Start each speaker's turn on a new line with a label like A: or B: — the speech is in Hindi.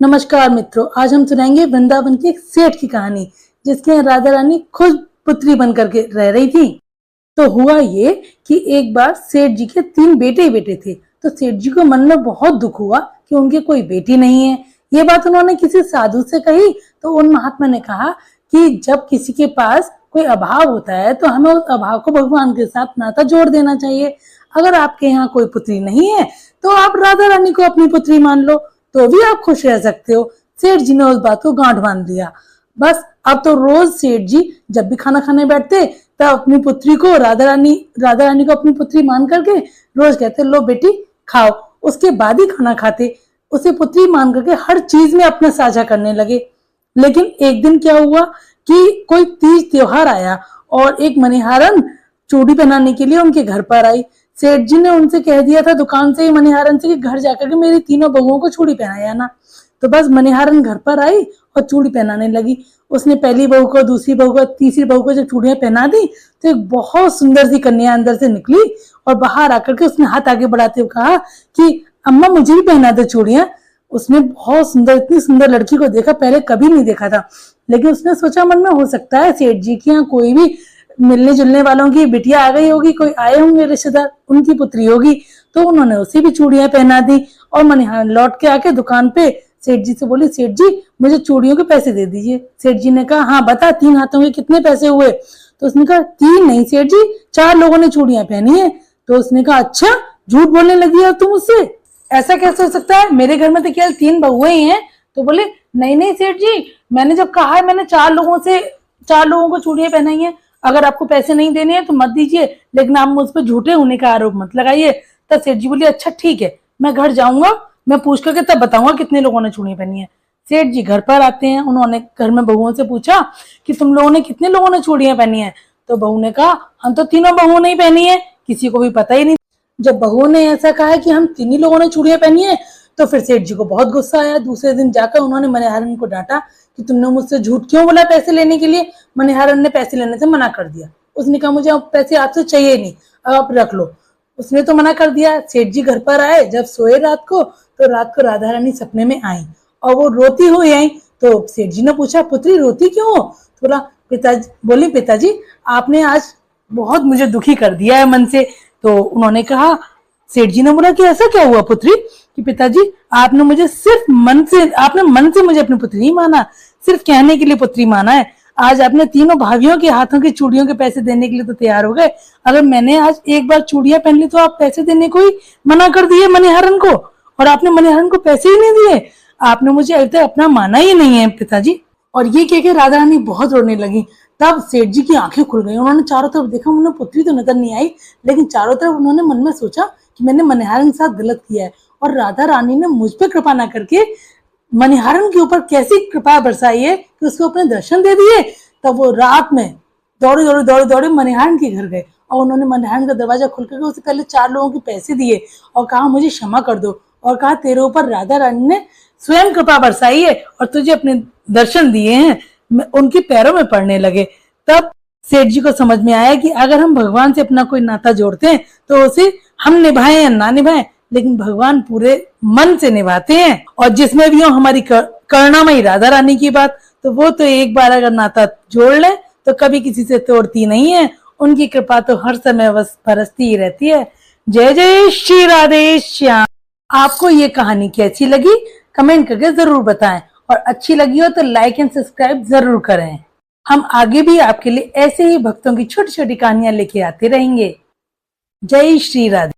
A: नमस्कार मित्रों, आज हम सुनाएंगे वृंदावन की एक सेठ की कहानी जिसके यहाँ राधा रानी खुद पुत्री बन करके रह रही थी। तो हुआ ये कि एक बार सेठ जी के 3 बेटे ही बेटे थे। तो सेठ जी को मन में बहुत दुख हुआ कि उनके कोई बेटी नहीं है। ये बात उन्होंने किसी साधु से कही तो उन महात्मा ने कहा कि जब किसी के पास कोई अभाव होता है तो हमें उस अभाव को भगवान के साथ नाता जोड़ देना चाहिए। अगर आपके यहाँ कोई पुत्री नहीं है तो आप राधा रानी को अपनी पुत्री मान लो, तो भी आप खुश रह सकते हो। सेठ जी ने उस बात को गांठ बांध दिया। बस अब तो रोज सेठ जी जब भी खाना खाने बैठते तब अपनी पुत्री को राधा रानी को अपनी पुत्री मान करके रोज कहते, लो बेटी खाओ। उसके बाद ही खाना खाते। उसे पुत्री मान करके हर चीज में अपना साझा करने लगे। लेकिन एक दिन क्या हुआ कि कोई तीज त्योहार आया और एक मणिहारन चूड़ी पहनाने के लिए उनके घर पर आई। सेठ जी ने उनसे कह दिया था दुकान से ही मणिहारन से कि घर जाकर के मेरी तीनों बहुओं को चूड़ी पहनाया ना। तो बस मणिहारन घर पर आई और चूड़ी पहनाने लगी। उसने पहली बहू को, दूसरी बहू को, तीसरी बहू को जब चूड़ियां पहना दी तो एक बहुत सुंदर सी कन्या अंदर से निकली और बाहर आकर के उसने हाथ आगे बढ़ाते हुए कहा कि अम्मा मुझे भी पहना दो चूड़ियां। उसने बहुत सुंदर, इतनी सुंदर लड़की को देखा, पहले कभी नहीं देखा था। लेकिन उसने सोचा मन में हो सकता है सेठ जी के यहाँ कोई भी मिलने जुलने वालों की बिटिया आ गई होगी, कोई आए होंगे रिश्तेदार, उनकी पुत्री होगी। तो उन्होंने उसे भी चूड़ियां पहना दी और मणिहारन लौट के आके दुकान पे सेठ जी से बोली, सेठ जी मुझे चूड़ियों के पैसे दे दीजिए। सेठ जी ने कहा, हाँ बता 3 हाथों के कितने पैसे हुए? तो उसने कहा 3 नहीं सेठ जी, 4 लोगों ने चूड़ियां पहनी है। तो उसने कहा, अच्छा झूठ बोलने लगी है तुम मुझसे, ऐसा कैसे हो सकता है? मेरे घर में तो केवल 3 बहुएं ही हैं। तो बोले, नहीं सेठ जी, मैंने जब कहा है मैंने 4 लोगों को चूड़ियां पहनाई है। अगर आपको पैसे नहीं देने हैं तो मत दीजिए, लेकिन आप मुझ पर झूठे होने का आरोप मत लगाइए। तब सेठ जी बोले, अच्छा ठीक है, मैं घर जाऊंगा, मैं पूछ करके तब बताऊंगा कितने लोगों ने चूड़ियां पहनी है। सेठ जी घर पर आते हैं। उन्होंने घर में बहुओं से पूछा कि तुम लोगों ने कितने लोगों ने चूड़ियां पहनी है? तो बहू ने कहा, हम तो तीनों बहुओं ने ही पहनी है, किसी को भी पता ही नहीं। जब बहुओं ने ऐसा कहा है कि हम 3 ही लोगों ने चूड़ियां पहनी है तो फिर सेठ जी को बहुत गुस्सा आया। दूसरे दिन जाकर उन्होंने मणिहारन को डांटा कि तुमने मुझसे झूठ क्यों बोला पैसे लेने के लिए? मणिहारन ने पैसे लेने से मना कर दिया। उसने कहा, मुझे अब पैसे आपसे चाहिए नहीं, अब आप रख लो। उसने तो मना कर दिया। सेठ जी घर पर आए, जब सोए रात को तो रात को राधा रानी सपने में आई और वो रोती हुई आई। तो सेठ जी ने पूछा, पुत्री रोती क्यों हो? तो बोला, पिताजी आपने आज बहुत मुझे दुखी कर दिया है मन से। तो उन्होंने कहा, सेठ जी ने बोला कि ऐसा क्या हुआ पुत्री? कि पिताजी आपने मन से मुझे अपनी पुत्री नहीं माना, सिर्फ कहने के लिए पुत्री माना है। आज आपने तीनों भाभियों के हाथों की चूड़ियों के पैसे देने के लिए तो तैयार हो गए। अगर मैंने आज एक बार चूड़ियां पहन ली तो आप पैसे देने को ही मना कर दिए मणिहारन को, और आपने मणिहारन को पैसे ही नहीं दिए। आपने मुझे अभी तक अपना माना ही नहीं है पिताजी। और ये कह के राधा रानी बहुत रोने लगी। तब सेठ जी की आंखें खुल गई। उन्होंने चारों तरफ देखा, उन्हें पुत्री तो नजर नहीं आई, लेकिन चारों तरफ उन्होंने मन में सोचा कि मैंने मणिहारन के साथ गलत किया है और राधा रानी ने मुझ पर कृपा ना करके मणिहारन के ऊपर कैसी कृपा बरसाई है कि उसको अपने दर्शन दे दिए। तब वो रात में दौड़े मणिहारन के घर गए और उन्होंने मणिहारन का दरवाजा खोल करके उसे पहले 4 लोगों के पैसे दिए और कहा, मुझे क्षमा कर दो, और कहा तेरे ऊपर राधा रानी ने स्वयं कृपा बरसाई है और तुझे अपने दर्शन दिए हैं। उनके पैरों में पड़ने लगे। तब सेठ जी को समझ में आया कि अगर हम भगवान से अपना कोई नाता जोड़ते हैं तो उसे हम निभाएं या ना निभाएं, लेकिन भगवान पूरे मन से निभाते हैं। और जिसमें भी हो हमारी करुणामयी राधा रानी की बात, तो वो तो एक बार अगर नाता जोड़ ले तो कभी किसी से तोड़ती नहीं है। उनकी कृपा तो हर समय बरसती ही रहती है। जय जय श्री राधे श्याम। आपको ये कहानी कैसी लगी कमेंट करके जरूर बताएं, और अच्छी लगी हो तो लाइक एंड सब्सक्राइब जरूर करें। हम आगे भी आपके लिए ऐसे ही भक्तों की छोटी छोटी कहानियां लेके आते रहेंगे। जय श्री राधे।